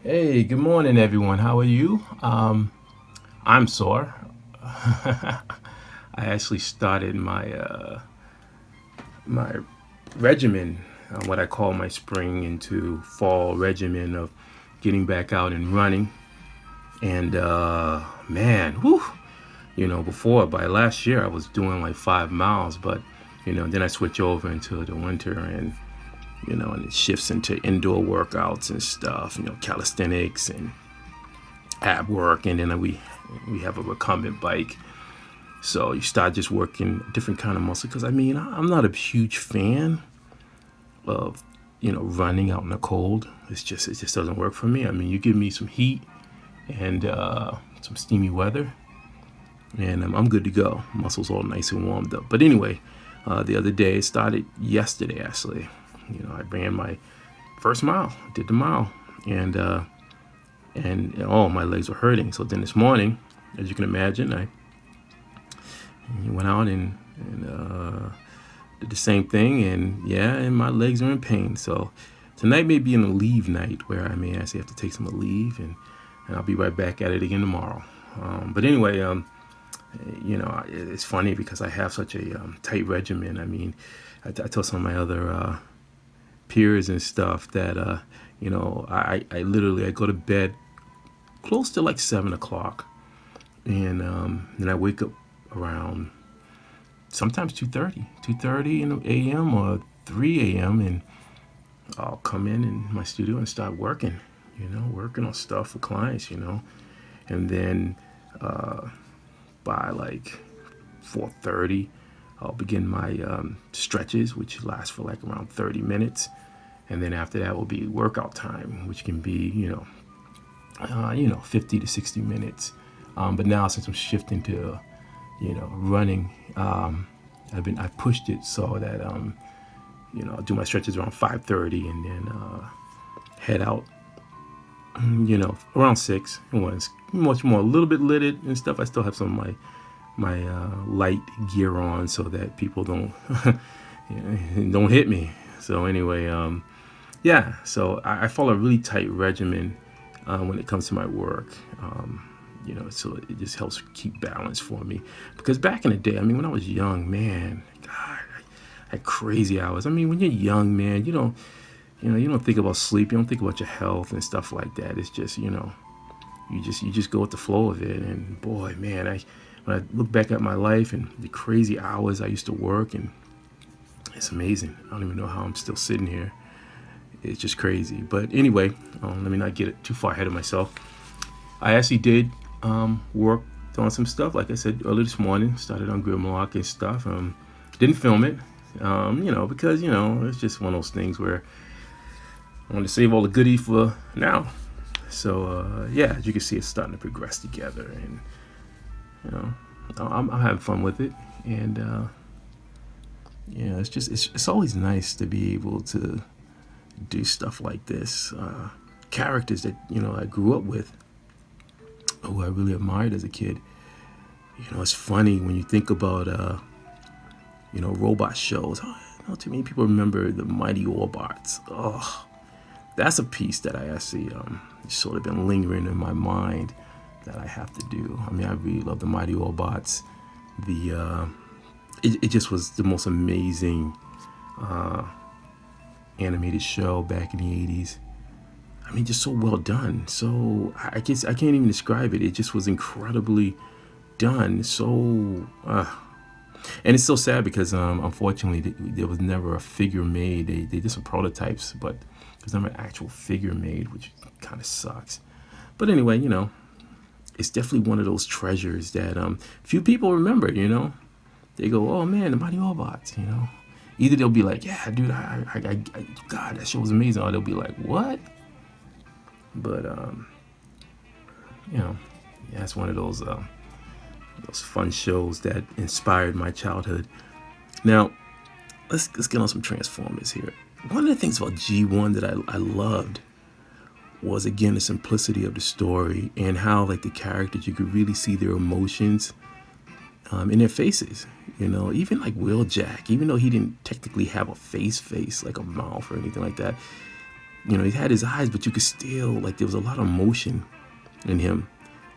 Hey, good morning, everyone. How are you? I'm sore. I actually started my regimen, what I call my spring into fall regimen of getting back out and running. And man, whew, before by last year I was doing like 5 miles, but then I switch over into the winter and it shifts into indoor workouts and stuff, calisthenics and ab work, and then we have a recumbent bike. So you start just working different kind of muscle. Because I'm not a huge fan of running out in the cold. It just doesn't work for me. I mean, you give me some heat and some steamy weather, and I'm good to go. Muscles all nice and warmed up. But anyway, the other day, it started yesterday actually. I ran my first mile, did the mile, and oh, my legs were hurting. So then this morning, as you can imagine, I went out and did the same thing, and yeah, and my legs are in pain. So tonight may be an a leave night where I may actually have to take some leave, and I'll be right back at it again tomorrow. But anyway, it's funny because I have such a tight regimen. I mean, I tell some of my other peers and stuff that I literally I go to bed close to like 7 o'clock, and then I wake up around sometimes 2:30 in the a.m. or 3 a.m. and I'll come in my studio and start working, working on stuff for clients, and then by like 4:30 I'll begin my stretches, which last for like around 30 minutes, and then after that will be workout time, which can be 50 to 60 minutes. But now since I'm shifting to running, I pushed it so that I'll do my stretches around 5:30 and then head out around 6. It was much more a little bit lit and stuff. I still have some of my light gear on so that people don't don't hit me. So anyway, yeah, so I follow a really tight regimen when it comes to my work. So it just helps keep balance for me. Because back in the day, I mean, when I was young, man, God, I had crazy hours. I mean, when you're young, man, you don't think about sleep, you don't think about your health and stuff like that. It's just, you just go with the flow of it. And boy, man, when I look back at my life and the crazy hours I used to work, and it's amazing. I don't even know how I'm still sitting here. It's just crazy. But anyway, let me not get too far ahead of myself. I actually did work on some stuff, like I said earlier this morning. Started on Grimlock and stuff. Didn't film it, because it's just one of those things where I want to save all the goodies for now. So yeah, as you can see, it's starting to progress together, and I'm having fun with it. And yeah, it's always nice to be able to do stuff like this. Characters that I grew up with, who I really admired as a kid. It's funny when you think about robot shows. Not too many people remember the Mighty Orbots. Oh, that's a piece that I actually sort of been lingering in my mind that I have to do. I mean, I really love the Mighty Orbots. It just was the most amazing animated show back in the 80s. I mean, just so well done. So I guess I can't even describe it. It just was incredibly done. So, and it's so sad because unfortunately there was never a figure made. They did some prototypes, but there's never an actual figure made, which kind of sucks. But anyway, it's definitely one of those treasures that few people remember. They go, "Oh man, the Mighty Robots." Either they'll be like, "Yeah, dude, God, that show was amazing," or they'll be like, "What?" But yeah, it's one of those fun shows that inspired my childhood. Now, let's get on some Transformers here. One of the things about G1 that I loved was, again, the simplicity of the story and how, like, the characters, you could really see their emotions in their faces. Even like Wheeljack, even though he didn't technically have a face like a mouth or anything like that, he had his eyes, but you could still, like, there was a lot of motion in him.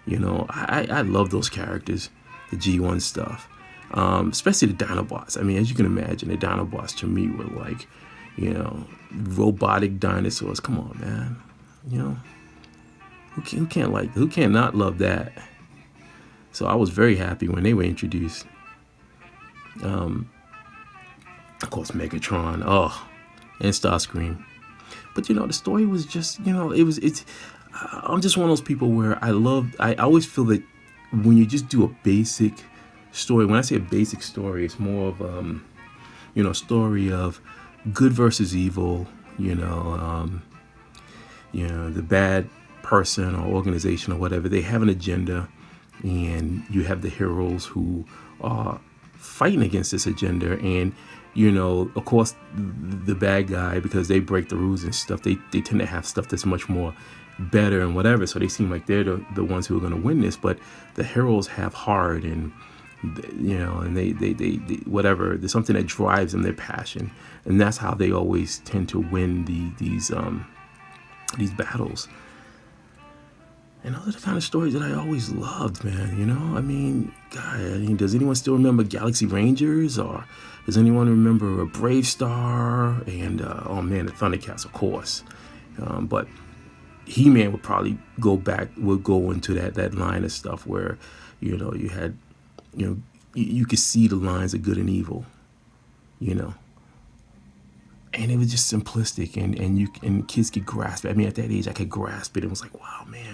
I love those characters, the G1 stuff, especially the Dinobots. I mean, as you can imagine, the Dinobots to me were like, robotic dinosaurs. Come on, man. Who can't not love that? So I was very happy when they were introduced. Of course, Megatron, and Starscream. But the story was just, I'm just one of those people where I always feel that when you just do a basic story, when I say a basic story, it's more of, a story of good versus evil, the bad person or organization or whatever, they have an agenda, and you have the heroes who are fighting against this agenda. And of course, the bad guy, because they break the rules and stuff, they tend to have stuff that's much more better and whatever, so they seem like they're the ones who are going to win this. But the heroes have heart, and and they whatever, there's something that drives them, their passion, and that's how they always tend to win these battles. And those are the kind of stories that I always loved, man. I mean, God, does anyone still remember Galaxy Rangers? Or does anyone remember a Brave Star? And, oh man, the Thundercats, of course. But He-Man would probably go into that line of stuff where, you had, you could see the lines of good and evil, And it was just simplistic, and kids could grasp it. I mean, at that age, I could grasp it. It was like, wow, man,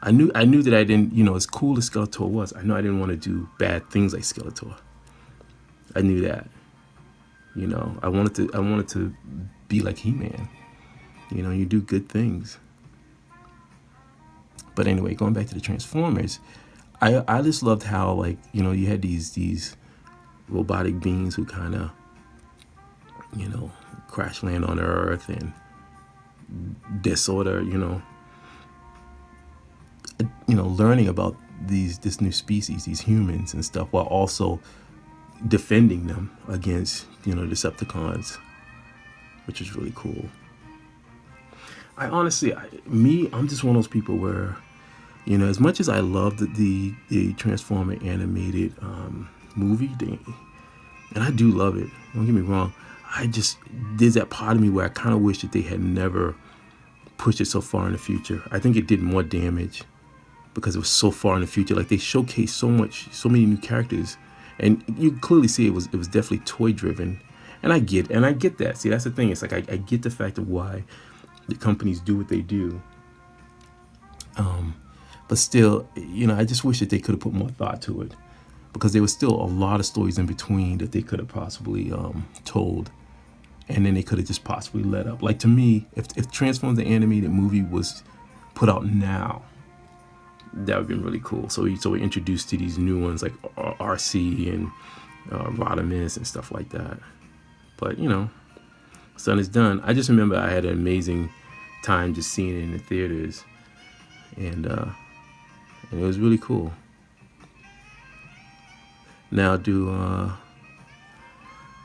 I knew that I didn't, as cool as Skeletor was, I know I didn't want to do bad things like Skeletor. I knew that, I wanted to be like He-Man. You do good things. But anyway, going back to the Transformers, I just loved how, like, you had these robotic beings who kind of, crash land on Earth, and disorder, learning about this new species, these humans and stuff, while also defending them against, Decepticons, which is really cool. I'm just one of those people where, as much as I loved the Transformer animated movie thing, and I do love it, don't get me wrong, there's that part of me where I kind of wish that they had never pushed it so far in the future. I think it did more damage because it was so far in the future. Like, they showcased so many new characters, and you clearly see it was definitely toy driven. And I get that. See, that's the thing. It's like I get the fact of why the companies do what they do. But still, I just wish that they could have put more thought to it, because there was still a lot of stories in between that they could have possibly told, and then they could have just possibly let up. Like, to me, if Transformers the animated movie was put out now, that would have been really cool. So we're introduced to these new ones like RC and Rodimus and stuff like that. But son is done. I just remember I had an amazing time just seeing it in the theaters, and it was really cool. Now,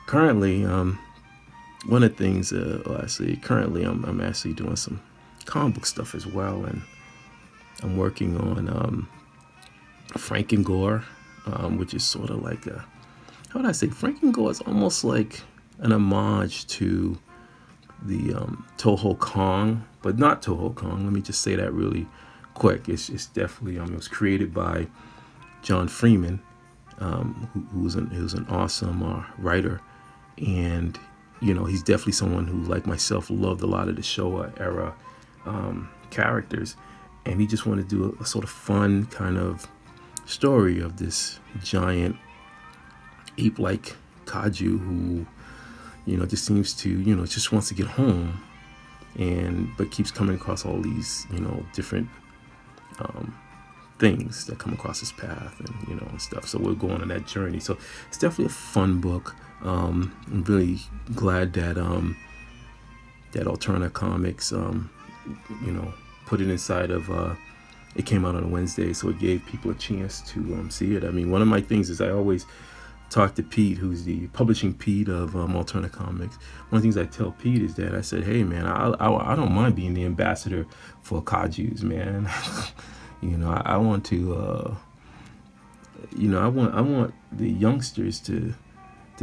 currently, one of the things, currently I'm actually doing some comic book stuff as well, and I'm working on Frank and Gore, which is sort of like how would I say, Frank and Gore is almost like an homage to the Toho Kong, but not Toho Kong. Let me just say that really quick. It's definitely it was created by John Freeman, who's an awesome writer, and he's definitely someone who, like myself, loved a lot of the Showa era characters, and he just wanted to do a sort of fun kind of story of this giant ape-like kaiju who just seems to just wants to get home, but keeps coming across all these different things that come across his path, and stuff. So we're going on that journey. So it's definitely a fun book. I'm really glad that that Alterna Comics put it inside of it came out on a Wednesday, so it gave people a chance to see it. I mean, one of my things is I always talked to Pete, who's the publishing Pete of Alterna Comics. One of the things I tell Pete is that I said, hey man, I don't mind being the ambassador for Kajus, man. You know, I want to, you know, I want the youngsters to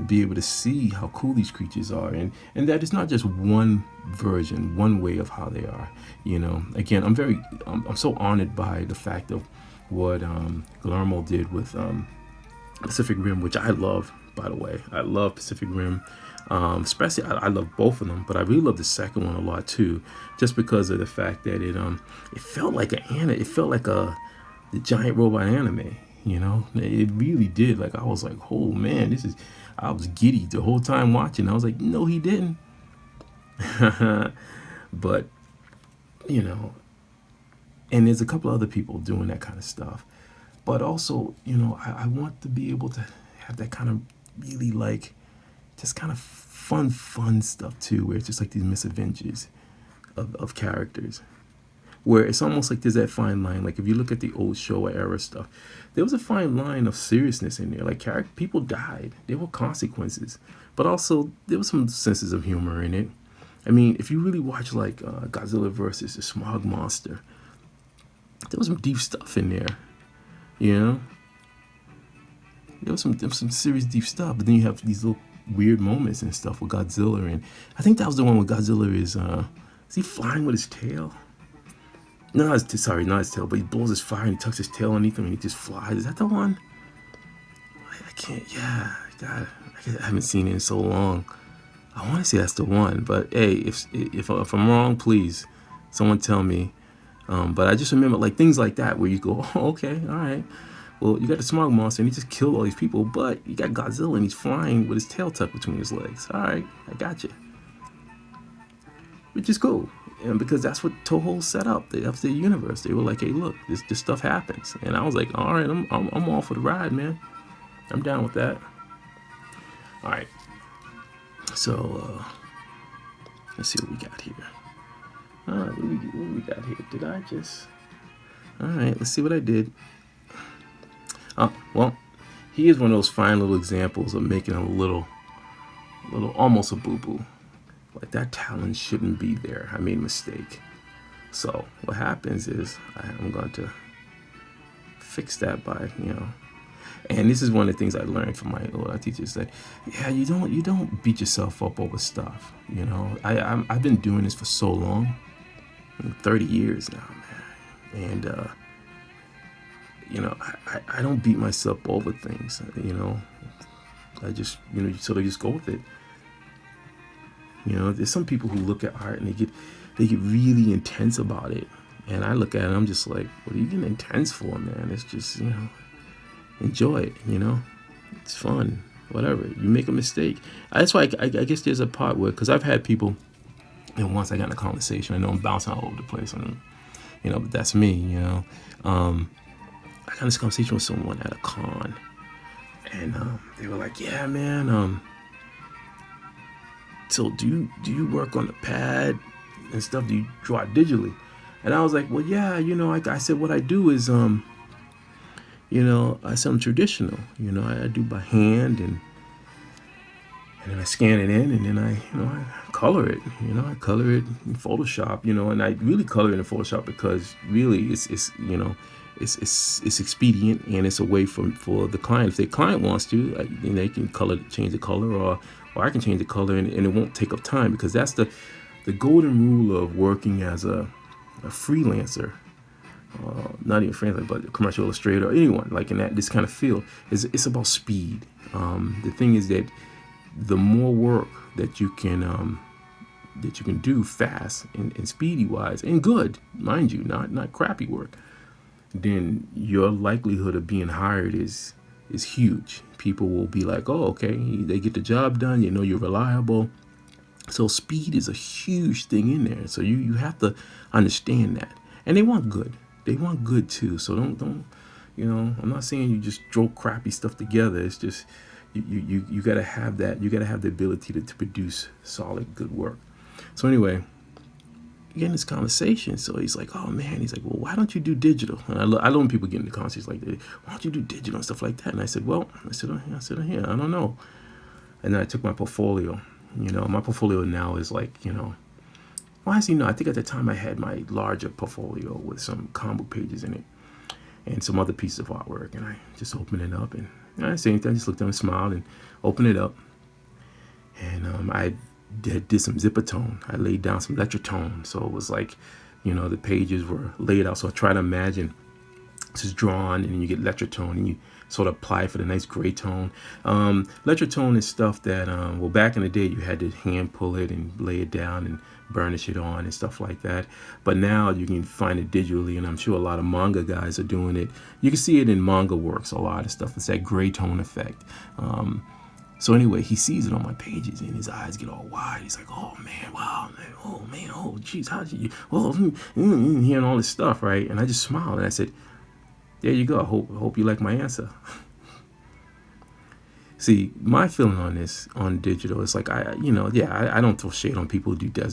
be able to see how cool these creatures are, and that it's not just one version, one way of how they are. You know, again, I'm so honored by the fact of what Guillermo did with Pacific Rim, which I love, by the way. I love Pacific Rim. Especially, I love both of them, but I really love the second one a lot too, just because of the fact that it felt like the giant robot anime. You know, it really did. Like I was like, oh man, I was giddy the whole time watching. I was like, no, he didn't. But you know, and there's a couple other people doing that kind of stuff. But also, you know, I want to be able to have that kind of really like, just kind of fun stuff too, where it's just like these misadventures of characters, where it's almost like there's that fine line. Like if you look at the old Showa era stuff, there was a fine line of seriousness in there. Like people died, there were consequences, but also there was some senses of humor in it. I mean, if you really watch like Godzilla versus the Smog Monster, there was some deep stuff in there. You know, there was some serious deep stuff, but then you have these little weird moments and stuff with Godzilla, and I think that was the one where Godzilla is he flying with his tail? No, not his tail, but he blows his fire and he tucks his tail underneath him and he just flies. Is that the one? I can't. Yeah, God, I haven't seen it in so long. I want to say that's the one, but hey, if I'm wrong, please, someone tell me. But I just remember like things like that where you go, oh, okay, all right. Well, you got the Smog Monster and he just killed all these people, but you got Godzilla and he's flying with his tail tucked between his legs. All right, I got you. Which is cool, and because that's what Toho set up. That's the universe. They were like, hey, look, this stuff happens, and I was like, all right, I'm all for the ride, man. I'm down with that. All right. So let's see what we got here. All right, what we got here? Did I just? All right, let's see what I did. Oh, well, here's one of those fine little examples of making a little, almost a boo-boo. Like that talent shouldn't be there. I made a mistake. So what happens is I'm going to fix that by, you know. And this is one of the things I learned from my old teachers, that yeah, you don't beat yourself up over stuff. You know, I've been doing this for so long, 30 years now, man, and you know, I don't beat myself over things. You know, I just, you know, sort of just go with it. You know, there's some people who look at art and they get really intense about it, and I look at it and I'm just like, what are you getting intense for, man? It's just, you know, enjoy it, you know, it's fun, whatever. You make a mistake. That's why I guess there's a part where, because I've had people, and once I got in a conversation, I know I'm bouncing all over the place on them, you know, but that's me, you know. I got this conversation with someone at a con, and they were like, yeah, man, so do you work on the pad and stuff? Do you draw digitally? And I was like, well, yeah, you know, I said what I do is, you know, I said I'm traditional. You know, I do by hand, and then I scan it in, and then I color it. You know, I color it in Photoshop. You know, and I really color it in Photoshop because really it's you know, it's expedient, and it's a way for the client. If the client wants to, you know, they can change the color, or I can change the color, and it won't take up time, because that's the golden rule of working as a freelancer. Not even freelancer, but a commercial illustrator, or anyone like in this kind of field, it's about speed. The thing is that the more work that you can do fast and speedy wise, and good, mind you, not crappy work, then your likelihood of being hired is huge. People will be like, oh, okay, they get the job done, you know, you're reliable. So speed is a huge thing in there. So you have to understand that. And they want good. They want good too. So don't, you know, I'm not saying you just throw crappy stuff together. It's just you gotta have that. You gotta have the ability to produce solid, good work. So anyway, get in this conversation. So he's like, oh man, he's like, well, why don't you do digital? And I love when people get into conversations like that. Why don't you do digital and stuff like that? And I said, well, I said, I don't know. And then I took my portfolio. You know, my portfolio now is like, you know, well, actually, no, I think at the time I had my larger portfolio with some comic book pages in it and some other pieces of artwork. And I just opened it up and I didn't say anything. I just looked down and smiled and opened it up. And I did some zipper tone. I laid down some electrotone. So it was like, you know, the pages were laid out. So I try to imagine this is drawn and you get electrotone and you sort of apply for the nice gray tone. Electrotone is stuff that, well, back in the day, you had to hand pull it and lay it down and burnish it on and stuff like that. But now you can find it digitally, and I'm sure a lot of manga guys are doing it. You can see it in manga works, a lot of stuff. It's that gray tone effect. So anyway, he sees it on my pages and his eyes get all wide. He's like, oh man, wow, man, oh man, oh geez, how did you, oh, hearing all this stuff, right? And I just smiled and I said, there you go. I hope you like my answer. See, my feeling on this, on digital, is like, I don't throw shade on people who do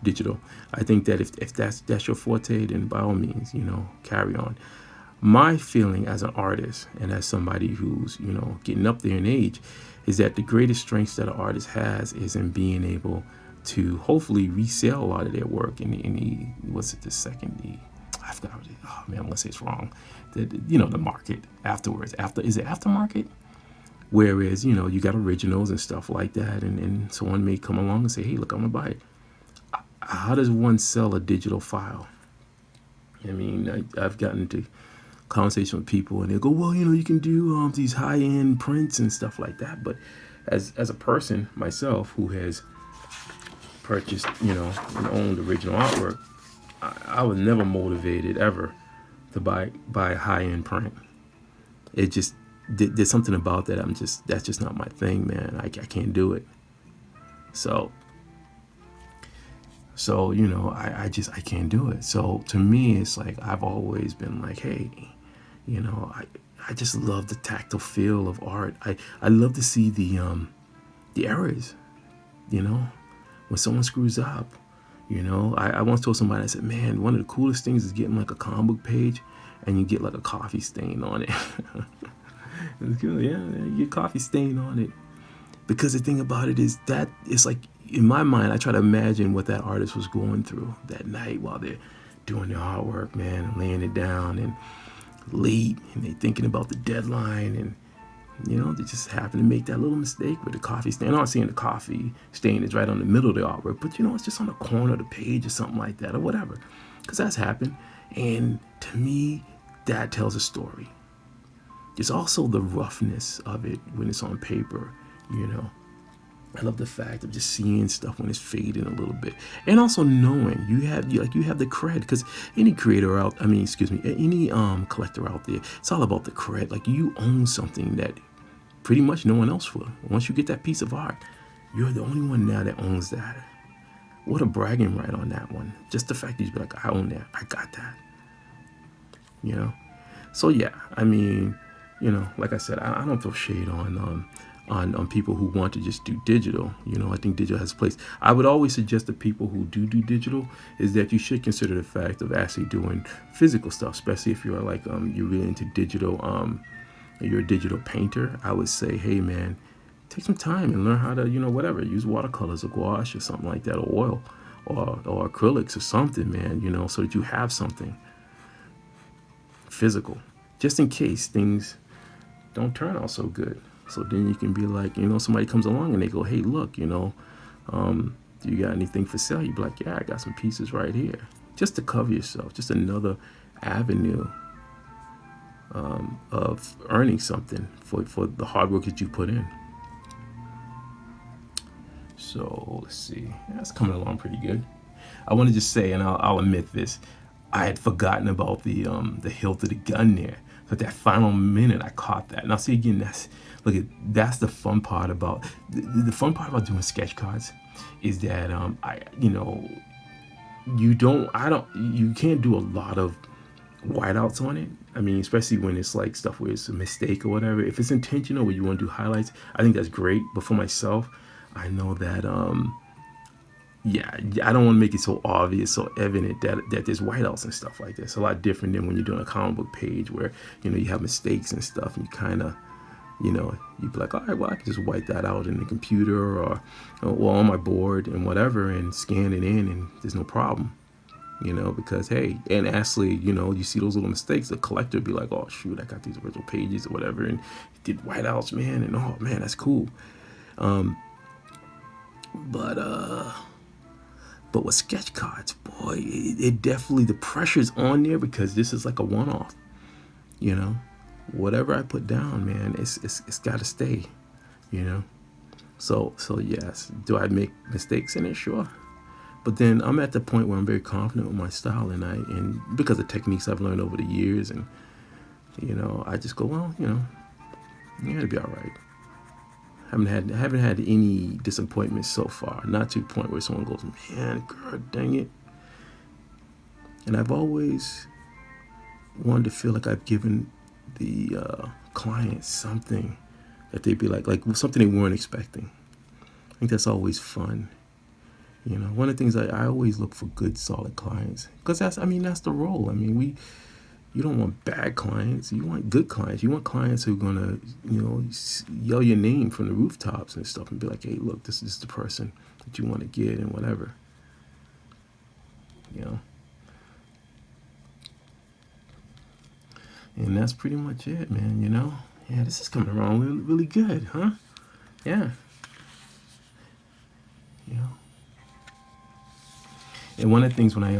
digital. I think that if that's your forte, then by all means, you know, carry on. My feeling as an artist and as somebody who's, you know, getting up there in age is that the greatest strengths that an artist has is in being able to hopefully resell a lot of their work in the I forgot what it, oh man, I'm gonna say it's wrong. The market afterwards. Is it aftermarket? Whereas, you know, you got originals and stuff like that, and someone may come along and say, hey, look, I'm gonna buy it. How does one sell a digital file? I mean, I've gotten into conversation with people and they go, well, you know, you can do these high-end prints and stuff like that. But as a person myself who has purchased, you know, and owned original artwork, I was never motivated ever to buy a high-end print. It just there's something about that. That's just not my thing, man. I can't do it. So you know, I can't do it. So to me, it's like I've always been like, hey, you know, I just love the tactile feel of art. I love to see the errors, you know, when someone screws up. You know, I once told somebody, I said, man, one of the coolest things is getting like a comic book page and you get like a coffee stain on it. It's good, yeah, you get coffee stain on it. Because the thing about it is that it's like, in my mind, I try to imagine what that artist was going through that night while they're doing their artwork, man, and laying it down and late, and they're thinking about the deadline, and you know, they just happen to make that little mistake with the coffee stain. I'm not saying the coffee stain is right on the middle of the artwork, but you know, it's just on the corner of the page or something like that or whatever, because that's happened. And to me, that tells a story. There's also the roughness of it when it's on paper, you know. I love the fact of just seeing stuff when it's fading a little bit, and also knowing you have the cred, because any collector out there, it's all about the cred. Like, you own something that pretty much no one else will. Once you get that piece of art, you're the only one now that owns that. What a bragging right on that one. Just the fact that you be like, I own that, I got that. You know. So yeah, I mean, you know, like I said, I don't throw shade on people who want to just do digital. You know, I think digital has a place. I would always suggest to people who do digital is that you should consider the fact of actually doing physical stuff, especially if you're like you're really into digital. You're a digital painter. I would say, hey man, take some time and learn how to, you know, whatever, use watercolors or gouache or something like that, or oil or acrylics or something, man. You know, so that you have something physical, just in case things don't turn out so good. So then you can be like, you know, somebody comes along and they go, hey, look, you know, do you got anything for sale? You'd be like, yeah, I got some pieces right here. Just to cover yourself, just another avenue of earning something for the hard work that you put in. So let's see, that's coming along pretty good. I want to just say, and I'll admit this, I had forgotten about the hilt of the gun there. But that final minute, I caught that. Now, see, again, that's the fun part about the fun part about doing sketch cards is that you can't do a lot of whiteouts on it. I mean, especially when it's like stuff where it's a mistake or whatever. If it's intentional, where you want to do highlights, I think that's great. But for myself, I know that yeah, I don't want to make it so obvious, so evident that there's whiteouts and stuff like that. It's a lot different than when you're doing a comic book page where, you know, you have mistakes and stuff, and you kind of, you know, you'd be like, all right, well, I can just wipe that out in the computer or on my board and whatever, and scan it in, and there's no problem, you know, because hey, and actually, you know, you see those little mistakes, the collector would be like, oh shoot, I got these original pages or whatever, and did whiteouts, man, and oh man, that's cool. But with sketch cards, boy, it definitely, the pressure's on there because this is like a one-off, you know. Whatever I put down, man, it's got to stay, you know. So yes, do I make mistakes in it? Sure. But then I'm at the point where I'm very confident with my style, and because of techniques I've learned over the years, and you know, I just go, well, you know, yeah, it'll be all right. Haven't had any disappointments so far. Not to the point where someone goes, man, girl, dang it. And I've always wanted to feel like I've given the client something that they'd be like something they weren't expecting. I think that's always fun. You know, one of the things I always look for good, solid clients, because that's the role. I mean, you don't want bad clients. You want good clients. You want clients who are gonna, you know, yell your name from the rooftops and stuff and be like, hey, look, this is the person that you want to get and whatever. You know. And that's pretty much it, man, you know? Yeah, this is coming along really, really good, huh? Yeah. You know? And one of the things when I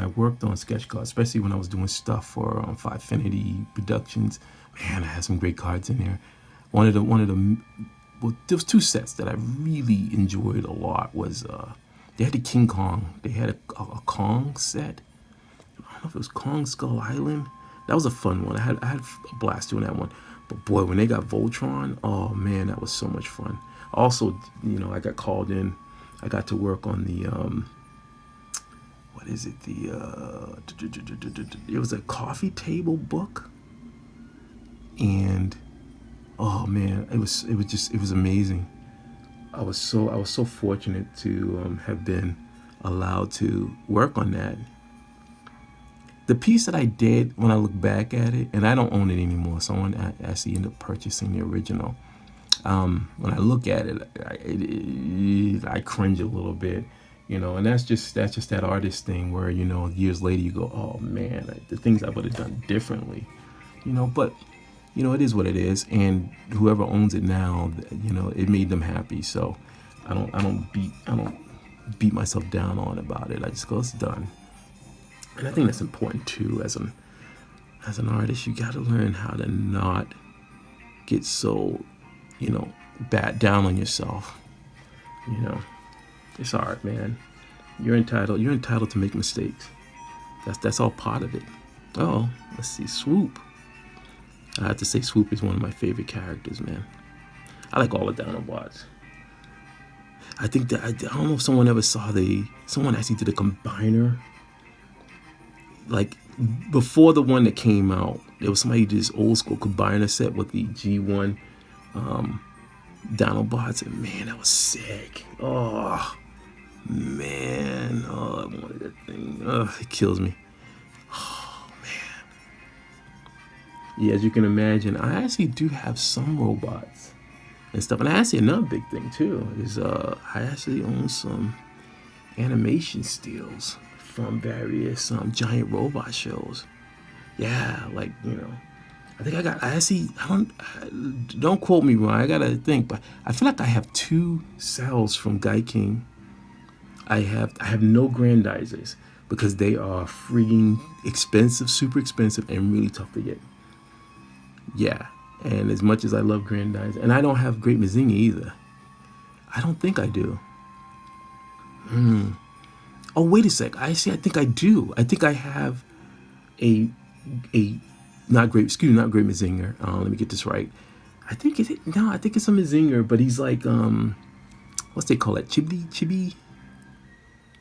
worked on sketch cards, especially when I was doing stuff for Fifinity Productions, man, I had some great cards in there. One of the, well, there was two sets that I really enjoyed a lot. Was they had the King Kong. They had a Kong set. I don't know if it was Kong Skull Island. That was a fun one. I had a blast doing that one. But boy, when they got Voltron, oh man, that was so much fun. Also, you know, I got called in. I got to work on the what is it? It was a coffee table book, and oh man, it was amazing. I was so fortunate to have been allowed to work on that. The piece that I did, when I look back at it, and I don't own it anymore, someone actually ended up purchasing the original. When I look at it, I cringe a little bit, you know, and that's just that artist thing where, you know, years later you go, oh man, the things I would have done differently, you know, but you know, it is what it is, and whoever owns it now, you know, it made them happy, so I don't beat myself down on about it. I just go, it's done. And I think that's important too. As an artist, you got to learn how to not get so, you know, down on yourself. You know, it's art, man. You're entitled to make mistakes. That's all part of it. Oh, let's see, Swoop. I have to say, Swoop is one of my favorite characters, man. I like all the Dinobots. I think that I don't know if someone ever saw someone actually did a combiner. Like before the one that came out, there was somebody who did this old school combiner set with the G1 Dinobots, and man, that was sick. Oh man, oh, I wanted that thing. Oh, it kills me. Oh man. Yeah, as you can imagine, I actually do have some robots and stuff, and I actually another big thing too is I actually own some animation steels from various giant robot shows. Yeah, like, you know, don't quote me wrong, I gotta think, but I feel like I have 2 cells from Guy King. I have no grandizers because they are freaking expensive, super expensive, and really tough to get. Yeah, and as much as I love grandizer, and I don't have Great Mazinga either. I don't think I do. Oh, wait a sec. I think I do. I think I have not Great Mazinger. Let me get this right. I think it's a Mazinger, but he's like, what's they call it? Chibi?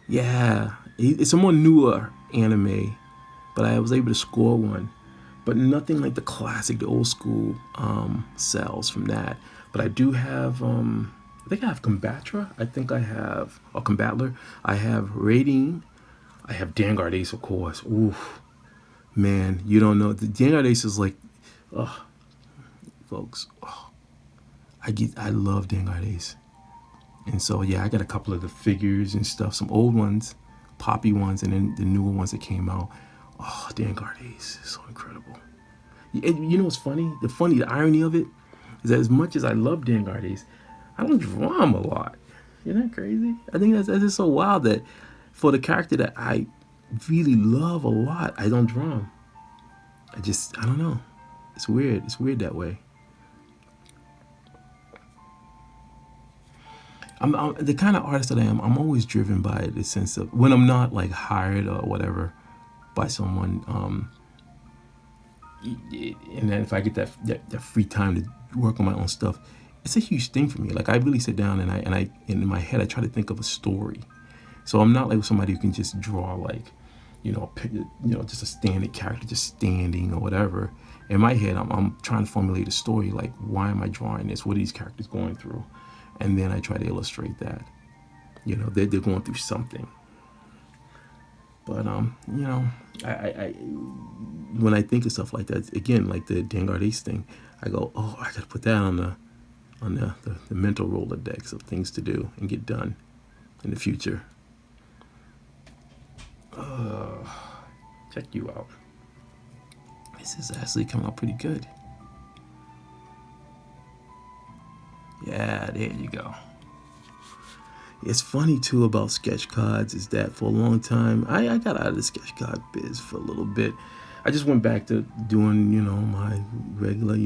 Yeah. It's a more newer anime, but I was able to score one. But nothing like the classic, the old school cells from that. But I do have think I have Combatra. I think I have a Combattler. I have Rating. I have Vanguard Ace, of course. Oof, man, you don't know. The Vanguard Ace is like, oh, folks. Oh, I love Vanguard Ace. And so yeah, I got a couple of the figures and stuff, some old ones, poppy ones, and then the newer ones that came out. Oh, Vanguard Ace is so incredible. You know what's funny? The irony of it is that as much as I love Vanguard Ace, I don't draw him a lot. Isn't that crazy? I think that's just so wild that for the character that I really love a lot, I don't draw him. I don't know. It's weird. It's weird that way. I'm the kind of artist that I am. I'm always driven by the sense of when I'm not like hired or whatever by someone. And then if I get that free time to work on my own stuff, it's a huge thing for me. Like I really sit down and I in my head I try to think of a story. So I'm not like somebody who can just draw like, just a standing character just standing or whatever. In my head, I'm trying to formulate a story. Like, why am I drawing this? What are these characters going through? And then I try to illustrate that. They're going through something. But I when I think of stuff like that, again, like the Vanguard Ace thing, I go, oh, I got to put that on the mental Rolodex of things to do and get done in the future. Check you out. This is actually coming out pretty good. Yeah, there you go. It's funny too about sketch cards is that for a long time, I got out of the sketch card biz for a little bit. I just went back to doing, my regular,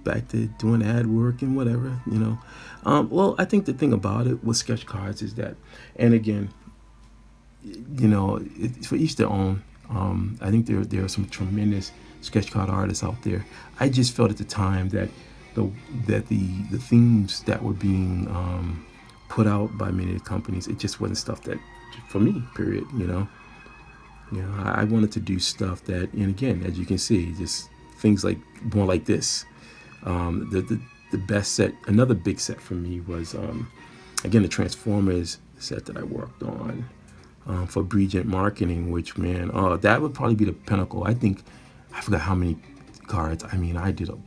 back to doing ad work and whatever, Well, I think the thing about it with sketch cards is that, and again, it's for each their own. I think there are some tremendous sketch card artists out there. I just felt at the time that the themes that were being put out by many companies, it just wasn't stuff that for me, period. I wanted to do stuff that, and again, as you can see, just things like more like this. The best set, another big set for me was again the Transformers set that I worked on for Bregent Marketing, which that would probably be the pinnacle. I forgot how many cards. I mean, I did a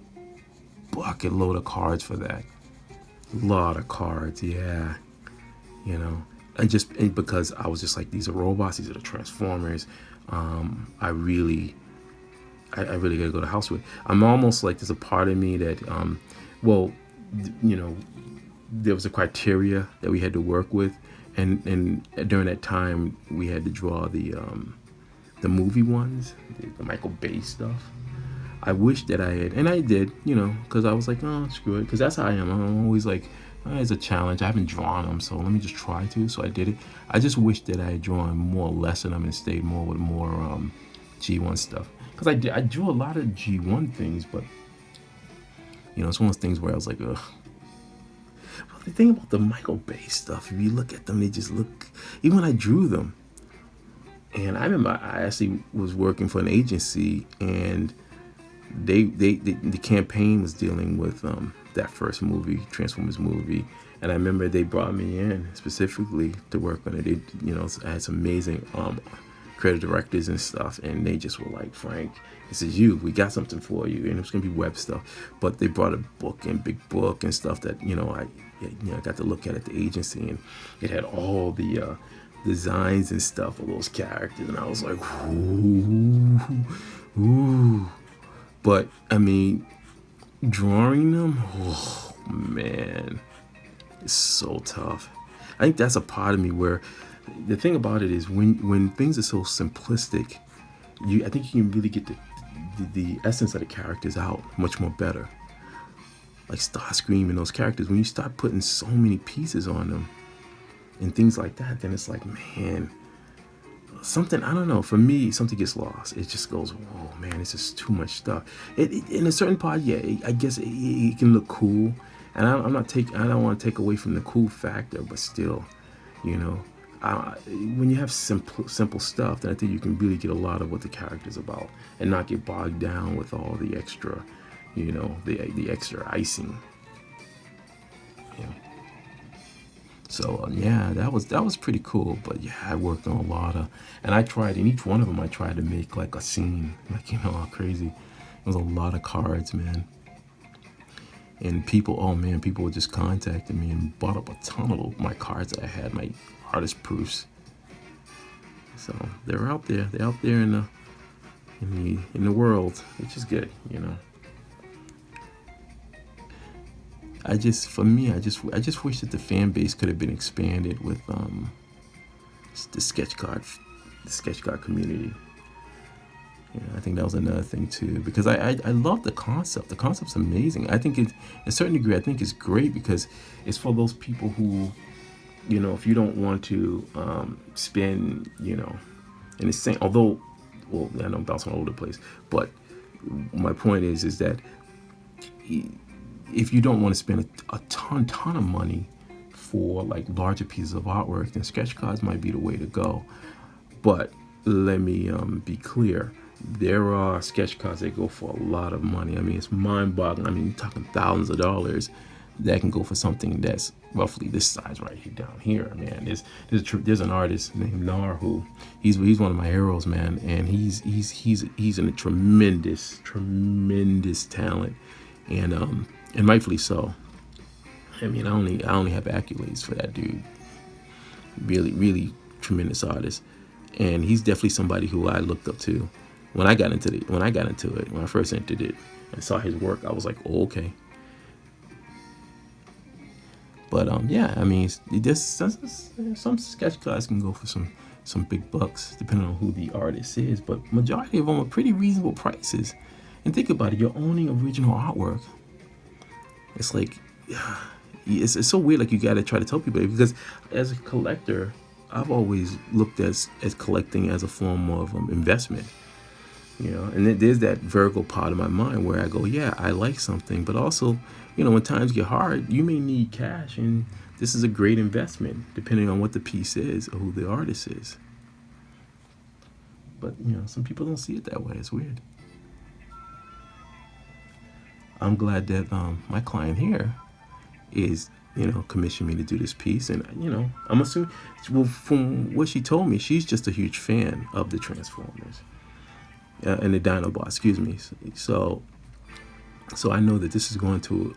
bucket load of cards for that. A lot of cards, yeah. And because I was just like, these are robots, these are the Transformers. I really gotta go to the house with. I'm almost like, there's a part of me that, there was a criteria that we had to work with, and during that time we had to draw the movie ones, the Michael Bay stuff. I wish that I had, and I did, because I was like, oh, screw it, because that's how I am. I'm always like, it's a challenge. I haven't drawn them, so let me just try to. So I did it. I just wish that I had drawn more or less of them and stayed more with more G1 stuff. Because I drew a lot of G1 things, but it's one of those things where I was like, ugh. But the thing about the Michael Bay stuff, if you look at them, they just look. Even when I drew them, and I remember I actually was working for an agency, and the campaign was dealing with that first movie, Transformers movie, and I remember they brought me in specifically to work on it. I had some amazing creative directors and stuff, and they just were like, Frank, this is you. We got something for you, and it was gonna be web stuff. But they brought a book and big book and stuff that I got to look at the agency, and it had all the designs and stuff of those characters, and I was like, ooh. But I mean, drawing them, oh man, it's so tough. I think that's a part of me where the thing about it is when things are so simplistic, I think you can really get the essence of the characters out much more better. Like Starscream and those characters, when you start putting so many pieces on them and things like that, then it's like, man, something, I don't know, for me, something gets lost. It just goes, whoa, man, it's just too much stuff. In a certain part, yeah, I guess it can look cool, and I don't want to take away from the cool factor, but still, when you have simple stuff, then I think you can really get a lot of what the character's about, and not get bogged down with all the extra, the extra icing. So yeah, that was pretty cool. But yeah, I worked on a lot of, and I tried in each one of them. I tried to make like a scene, like crazy. It was a lot of cards, man. And people, oh man, people were just contacting me and bought up a ton of my cards that I had, my artist proofs. So they're out there. They're out there in the world, which is good, For me, I just wish that the fan base could have been expanded with the sketch card community. I think that was another thing too, because I love the concept. The concept's amazing. I think a certain degree, I think it's great because it's for those people who, if you don't want to spend, in the same, although, well, I know I'm bouncing all over the place, but my point is that if you don't want to spend a ton of money for like larger pieces of artwork, then sketch cards might be the way to go. But let me be clear. There are sketch cards that go for a lot of money. I mean, it's mind-boggling. I mean, you're talking thousands of dollars that can go for something that's roughly this size right here down here, man. There's an artist named Nar who he's one of my heroes, man, and he's in a tremendous talent, and rightfully so. I mean, I only have accolades for that dude. Really tremendous artist, and he's definitely somebody who I looked up to when I got into it. When I first entered it and saw his work, I was like, oh, okay. But yeah, I mean, some sketch cards can go for some big bucks depending on who the artist is, but majority of them are pretty reasonable prices. And think about it, you're owning original artwork. It's like, it's so weird. Like, you got to try to tell people, because as a collector, I've always looked at collecting as a form of investment. And then there's that Virgo part of my mind where I go, yeah, I like something, but also, when times get hard, you may need cash, and this is a great investment depending on what the piece is or who the artist is. But some people don't see it that way. It's weird. I'm glad that my client here is commissioned me to do this piece, and I'm assuming, well, from what she told me, she's just a huge fan of the Transformers. And the Dinobot, excuse me. So I know that this is going to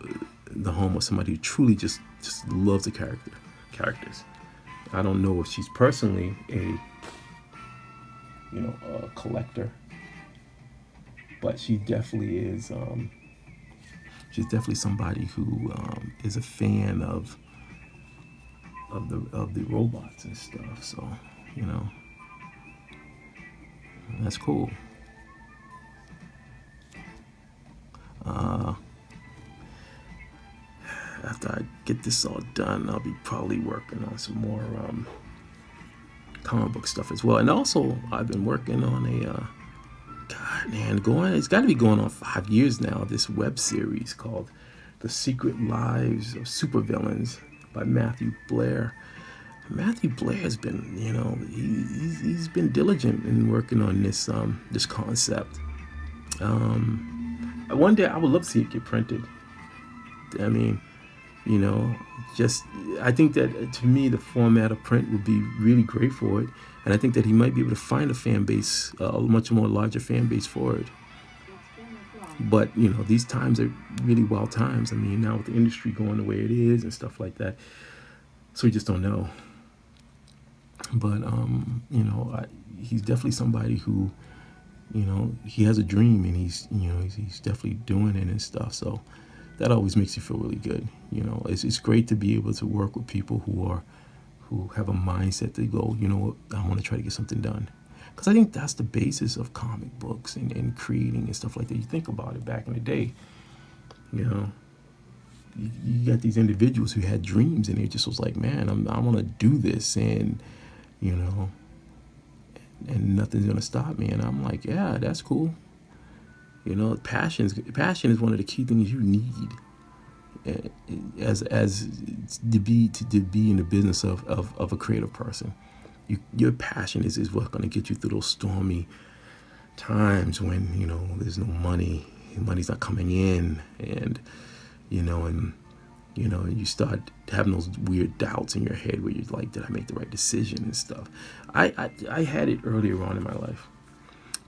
the home of somebody who truly just loves the characters. I don't know if she's personally a collector, but she definitely is. She's definitely somebody who is a fan of the robots and stuff. So that's cool. After I get this all done, I'll be probably working on some more comic book stuff as well. And also, I've been working on it's got to be going on 5 years now, this web series called The Secret Lives of Supervillains by Matthew Blair. Matthew Blair has been, he's been diligent in working on this concept. One day I would love to see it get printed. I mean, I think that to me the format of print would be really great for it, and I think that he might be able to find a fan base, a much more larger fan base for it. But these times are really wild times. I mean, now with the industry going the way it is and stuff like that, so we just don't know. But he's definitely somebody who, he has a dream, and he's definitely doing it and stuff. So that always makes you feel really good. It's great to be able to work with people who have a mindset to go, I want to try to get something done. Because I think that's the basis of comic books and creating and stuff like that. You think about it, back in the day, you got these individuals who had dreams, and they just was like, man, I want to do this, and and nothing's gonna stop me. And I'm like, yeah, that's cool. Passion is one of the key things you need as to be in the business of a creative person. Your passion is what's going to get you through those stormy times when money's not coming in, and you know, and you start having those weird doubts in your head where you're like, did I make the right decision and stuff. I had it earlier on in my life,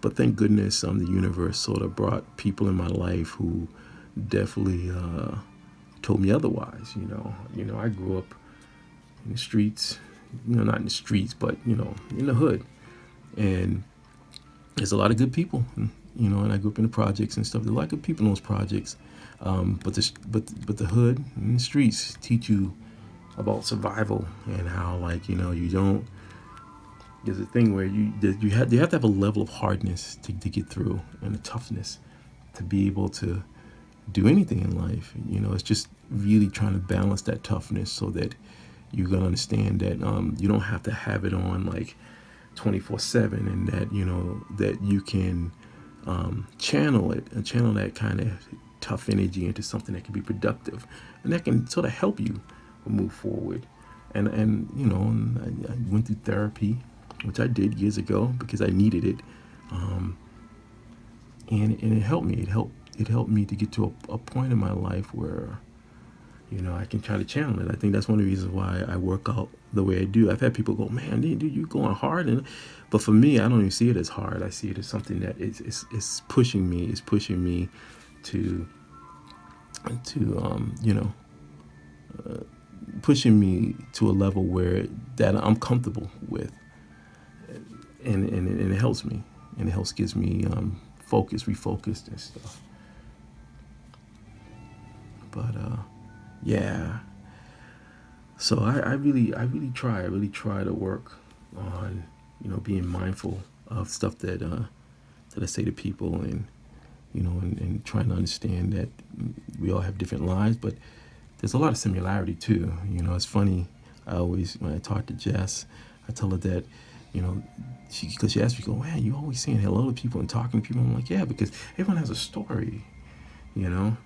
but thank goodness the universe sort of brought people in my life who definitely told me otherwise. You know, I grew up in the streets, you know, not in the streets, but you know, in the hood, and there's a lot of good people, you know, and I grew up in the projects and stuff. There's a lot of good people in those projects, but the hood and the streets teach you about survival and how, like, you know, you don't. There's a thing where you have to have a level of hardness to get through, and a toughness to be able to do anything in life. You know, it's just really trying to balance that toughness so that you're gonna understand that you don't have to have it on like 24/7, and that, you know, that you can channel it and channel that kind of tough energy into something that can be productive, and that can sort of help you move forward. And you know, I went through therapy, which I did years ago because I needed it, and it helped me. It helped me to get to a point in my life where, you know, I can try to channel it. I think that's one of the reasons why I work out the way I do. I've had people go, man, dude, you going hard. But for me, I don't even see it as hard. I see it as something that is pushing me. It's pushing me to you know, pushing me to a level where that I'm comfortable with. And it helps me. And it helps, gives me refocused and stuff. But yeah. So I really try to work on, you know, being mindful of stuff that I say to people, and, you know, and trying to understand that we all have different lives, but there's a lot of similarity too. You know, it's funny. I always, when I talk to Jess, I tell her that, you know, because she asked me, go, man, you always saying hello to people and talking to people. I'm like, yeah, because everyone has a story, you know,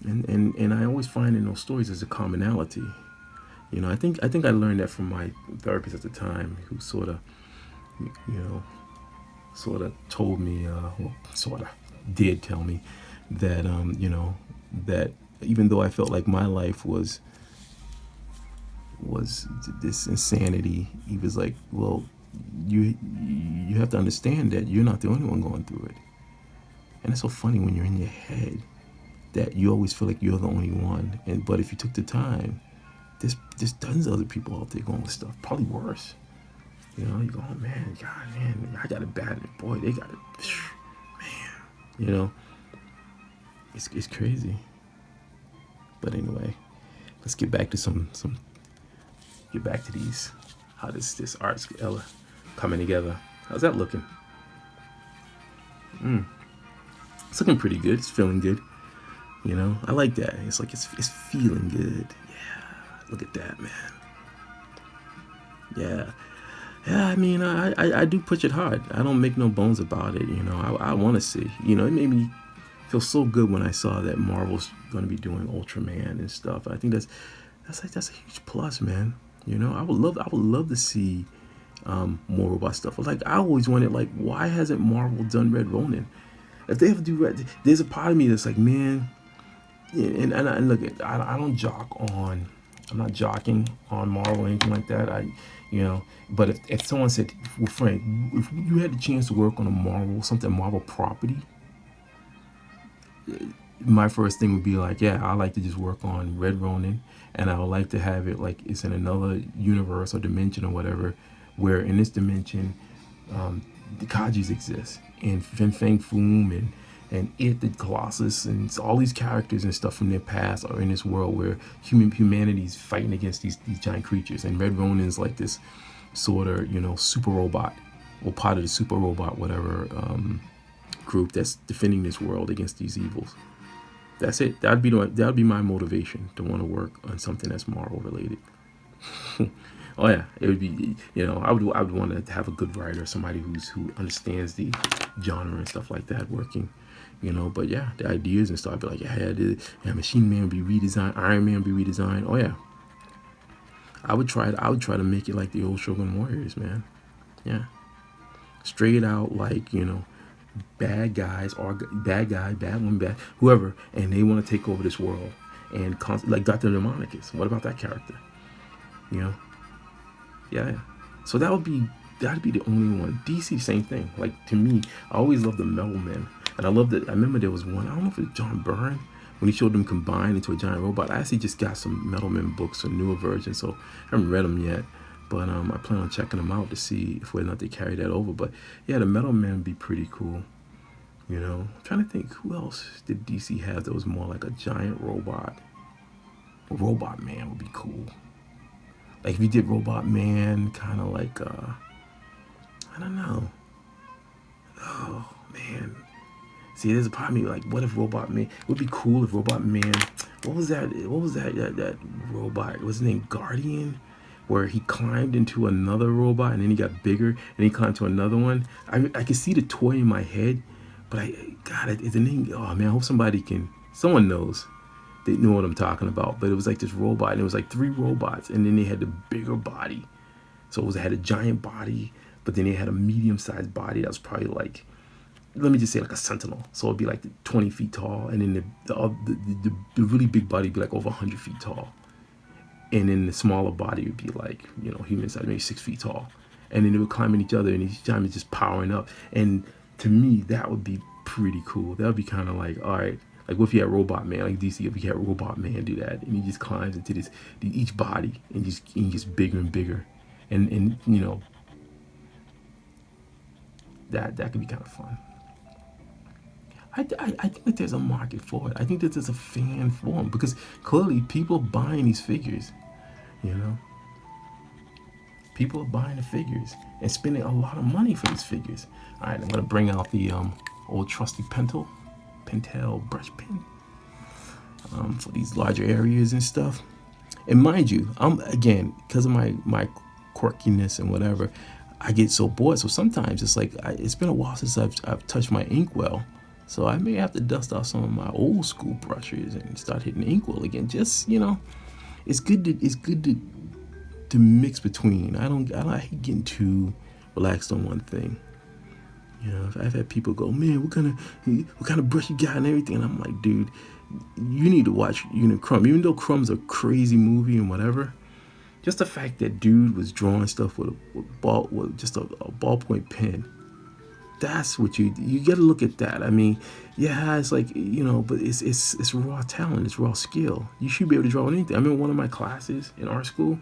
and I always find in those stories there's a commonality. You know, I think I learned that from my therapist at the time, who sort of, you know, sort of told me, sort of did tell me that, you know, that even though I felt like my life was this insanity, he was like, well, you have to understand that you're not the only one going through it. And it's so funny when you're in your head that you always feel like you're the only one. But if you took the time, there's tons of other people out there going with stuff, probably worse. You know, you go, oh man, God, man, I got it bad, boy, they got it, man. You know, it's crazy. But anyway, let's get back to get back to these, how this art's coming together. How's that looking? It's looking pretty good. It's feeling good. You know, I like that. It's like it's feeling good. Yeah, look at that, man. Yeah. I mean, I do push it hard. I don't make no bones about it. You know, I want to see. You know, it made me feel so good when I saw that Marvel's going to be doing Ultraman and stuff. I think that's a huge plus, man. You know, I would love to see more robot stuff. Like, I always wondered, like, why hasn't Marvel done Red Ronin? If they ever do Red, there's a part of me that's like, man. And look, I don't jock on. I'm not jocking on Marvel or anything like that. You know, but if someone said, well, Frank, if you had the chance to work on a Marvel property, my first thing would be like, yeah, I like to just work on Red Ronin, and I would like to have it like it's in another universe or dimension or whatever, where in this dimension, the Kajis exist, and Fin Fang Foom and It, the Colossus, and all these characters and stuff from their past are in this world where humanity's fighting against these giant creatures, and Red Ronin's like this sort of, you know, super robot, or part of the super robot, whatever, group that's defending this world against these evils. That's it. That'd be my motivation to want to work on something that's Marvel related. Oh yeah, it would be, you know, I would want to have a good writer, somebody who understands the genre and stuff like that working, you know. But yeah, the ideas and stuff, I'd be like, yeah, Machine Man would be redesigned, Iron Man would be redesigned. Oh yeah, I would try to make it like the old Shogun Warriors, man. Yeah, straight out, like, you know, bad guys or bad guy, bad woman, bad whoever, and they want to take over this world. and like Dr. Mnemonicus. What about that character? You know, yeah. So that'd be the only one. DC, same thing. Like, to me, I always loved the Metal Men, and I loved it. I remember there was one. I don't know if it was John Byrne when he showed them combined into a giant robot. I actually just got some Metal Men books, a newer version, so I haven't read them yet. But I plan on checking them out to see if whether or not they carry that over. But yeah, the Metal Men would be pretty cool. You know, I'm trying to think, who else did DC have that was more like a giant robot? Robot Man would be cool. Like if you did Robot Man, kind of like, I don't know. Oh, man. See, there's a part of me like, what if Robot Man, it would be cool if Robot Man, what was that robot, was his name Guardian? Where he climbed into another robot and then he got bigger and he climbed to another one. I can see the toy in my head, but it's the name, oh man, I hope someone knows. They know what I'm talking about. But it was like this robot, and it was like 3 robots, and then they had the bigger body. So it had a giant body, but then they had a medium-sized body that was probably like, let me just say like a sentinel. So it'd be like 20 feet tall, and then the really big body would be like over 100 feet tall. And then the smaller body would be like, you know, human size, maybe 6 feet tall. And then they would climb in each other, and each time it's just powering up. And to me, that would be pretty cool. That would be kind of like, all right, like what if you had Robot Man, like DC, if you had Robot Man do that, and he just climbs into each body, and he gets bigger and bigger. And you know, that could be kind of fun. I think that there's a market for it. I think that there's a fan for them, because clearly people are buying these figures, you know. People are buying the figures and spending a lot of money for these figures. All right, I'm gonna bring out the old trusty Pentel Brush Pen for these larger areas and stuff. And mind you, again, because of my quirkiness and whatever, I get so bored. So sometimes it's like it's been a while since I've touched my inkwell. So I may have to dust off some of my old school brushes and start hitting the inkwell again. Just, you know, it's good to mix between. I hate getting too relaxed on one thing. You know, I've had people go, man, what kind of brush you got and everything, and I'm like, dude, you need to watch Crumb. Even though Crumb's a crazy movie and whatever, just the fact that dude was drawing stuff with just a ballpoint pen. That's what you got to look at that. I mean, yeah, it's like, you know, but it's raw talent, it's raw skill. You should be able to draw anything. I mean, one of my classes in art school,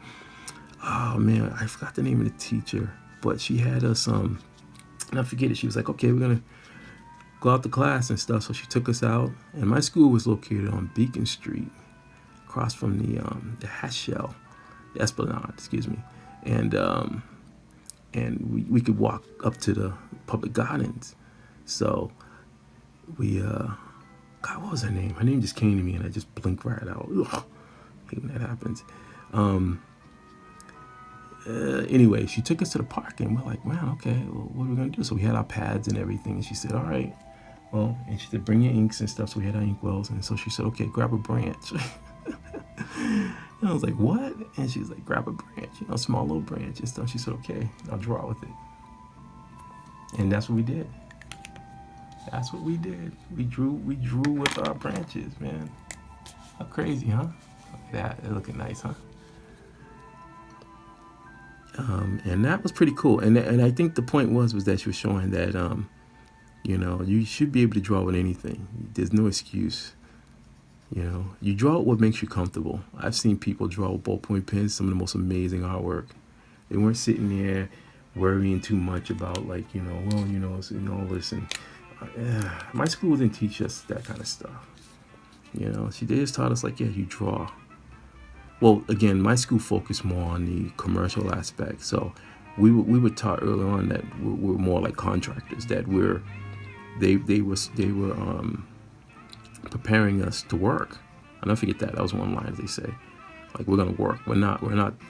oh man, I forgot the name of the teacher, but she had us and I forget it. She was like, okay, we're gonna go out to class and stuff. So she took us out, and my school was located on Beacon Street, across from the Hatch Shell, the Esplanade, excuse me, and we could walk up to the public gardens. So we God, what was her name? Her name just came to me and I just blinked right out. Ugh, I hate when that happens. Anyway, she took us to the park, and we're like, man, okay, well, what are we gonna do? So we had our pads and everything, and she said, all right, well, and she said, bring your inks and stuff. So we had our inkwells, and so she said, okay, grab a branch. And I was like, what? And she's like, grab a branch, you know, small little branch and stuff. She said, okay, I'll draw with it. And that's what we did. That's what we did. We drew with our branches, man. How crazy, huh? Look at that, it's looking nice, huh? And that was pretty cool. And I think the point was that she was showing that, you know, you should be able to draw with anything. There's no excuse. You know, you draw what makes you comfortable. I've seen people draw with ballpoint pens, some of the most amazing artwork. They weren't sitting there worrying too much about, like, you know, well, you know, listen. My school didn't teach us that kind of stuff. You know, they just taught us, like, yeah, you draw. Well, again, my school focused more on the commercial aspect. So we were taught early on that we're more like contractors, that they were preparing us to work. I'll never forget that. That was one line they say. Like, we're gonna work. We're not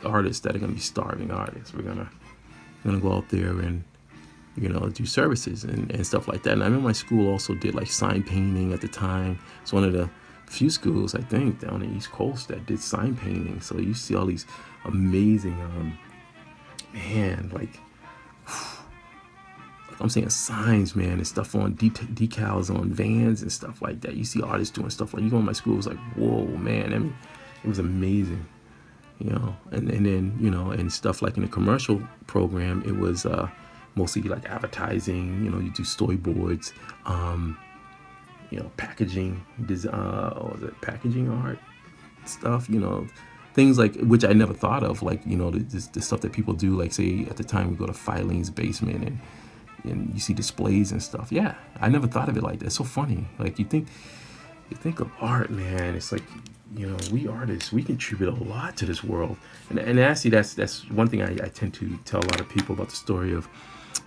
artists that are gonna be starving artists. We're gonna go out there and, you know, do services and stuff like that. And I remember my school also did like sign painting at the time. It's one of the few schools, I think, down the East Coast that did sign painting. So you see all these amazing, man, like I'm saying signs, man, and stuff on decals on vans and stuff like that. You see artists doing stuff like, you go to my school, it was like, whoa, man. I mean, it was amazing, you know. And then, you know, and stuff like in the commercial program, it was mostly like advertising. You know, you do storyboards, you know, packaging, was it packaging art stuff, you know, things like, which I never thought of, like, you know, the stuff that people do, like, say at the time we go to Filene's basement and you see displays and stuff. Yeah, I never thought of it like that. It's so funny. Like, you think of art, man, it's like, you know, we artists, we contribute a lot to this world. And actually, that's one thing I tend to tell a lot of people about the story of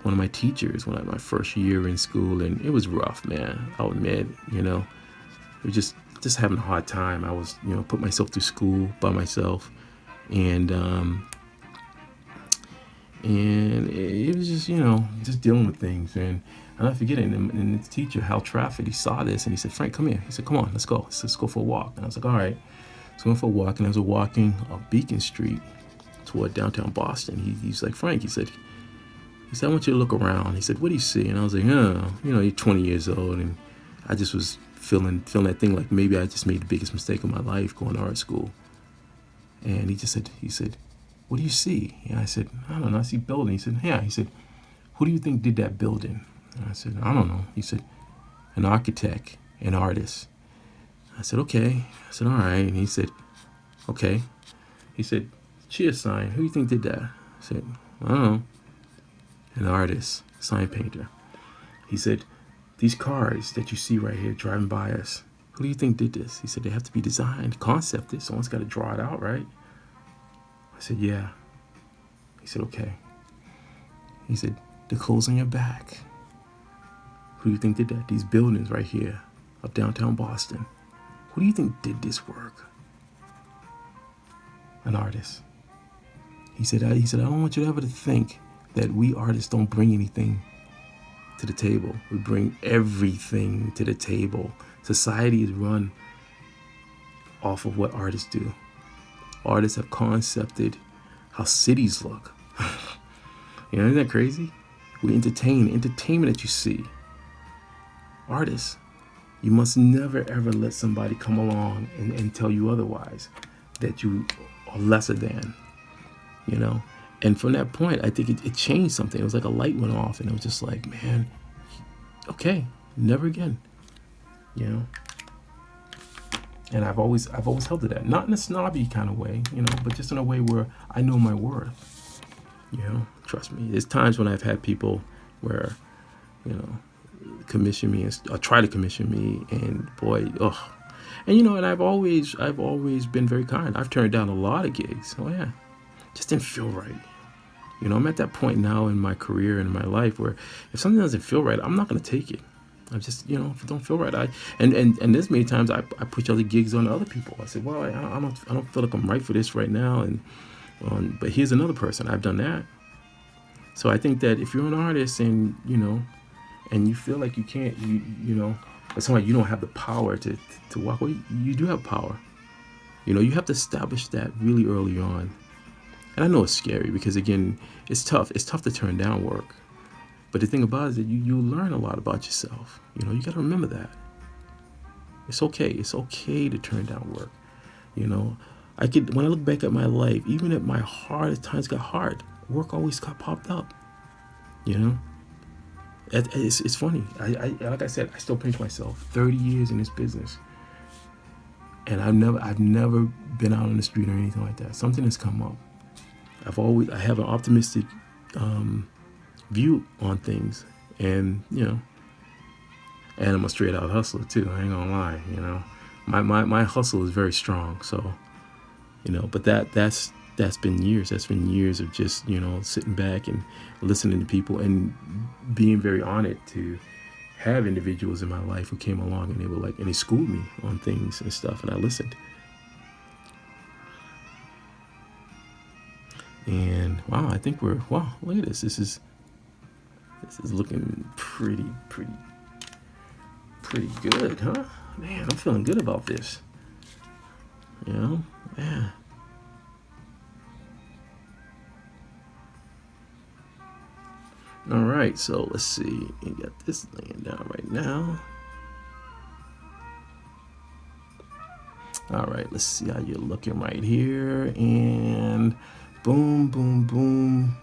one of my teachers when my first year in school, and it was rough, man. I'll admit, you know, it was just having a hard time. I was, you know, put myself through school by myself, and it was just, you know, just dealing with things. And I'll not forget it. And the teacher, Hal Trafford, he saw this and he said, "Frank, come here." He said, "Come on, let's go. Let's go for a walk." And I was like, "All right." So we went for a walk, and as we're walking up Beacon Street toward downtown Boston, he's like, "Frank," he said, "I want you to look around." He said, "What do you see?" And I was like, "Oh, you know, you're 20 years old." And I just was feeling that thing like maybe I just made the biggest mistake of my life going to art school. And he said, "What do you see?" And I said, "I don't know, I see building." He said, "Yeah." He said, "Who do you think did that building?" And I said, "I don't know." He said, "An architect, an artist." I said, "Okay." I said, "All right." And he said, "Okay." He said, "Cheer sign, who do you think did that?" I said, "I don't know." "An artist, sign painter." He said, "These cars that you see right here driving by us, who do you think did this?" He said, "They have to be designed, concepted. Someone's got to draw it out, right?" I said, "Yeah." He said, "Okay." He said, "The clothes on your back, who do you think did that? These buildings right here of downtown Boston, who do you think did this work?" "An artist." He said, "I don't want you ever to think that we artists don't bring anything to the table. We bring everything to the table. Society is run off of what artists do. Artists have concepted how cities look." You know, isn't that crazy? We entertainment that you see. Artists, you must never ever let somebody come along and tell you otherwise, that you are lesser than, you know. And from that point, I think it changed something. It was like a light went off, and it was just like, man, okay, never again, you know. And I've always held to that, not in a snobby kind of way, you know, but just in a way where I know my worth, you know. Trust me, there's times when I've had people where, you know, commission me or try to commission me, and boy, and you know, and I've always been very kind. I've turned down a lot of gigs. Oh yeah, just didn't feel right. You know, I'm at that point now in my career and in my life where if something doesn't feel right, I'm not going to take it. I'm just, you know, if it don't feel right, and there's many times I push other gigs on other people. I said, well, I don't feel like I'm right for this right now, but here's another person. I've done that. So I think that if you're an artist and, you know, and you feel like you can't, you know, or somebody you don't have the power to walk away, you do have power. You know, you have to establish that really early on. And I know it's scary because, again, it's tough. It's tough to turn down work. But the thing about it is that you learn a lot about yourself. You know, you got to remember that. It's okay. It's okay to turn down work. You know, when I look back at my life, even at my hardest times got hard, work always got popped up. You know, it's funny. I like I said, I still pinch myself. 30 years in this business, and I've never been out on the street or anything like that. Something has come up. I have an optimistic view on things, and you know, and I'm a straight out hustler too. I ain't gonna lie, you know, my hustle is very strong. So, you know, but that's been years. That's been years of just, you know, sitting back and listening to people and being very honored to have individuals in my life who came along and they schooled me on things and stuff, and I listened. And wow, I think look at this. This is looking pretty good, huh? Man, I'm feeling good about this. You know? Yeah. All right, so let's see. You got this laying down right now. All right, let's see how you're looking right here. And boom, boom, boom.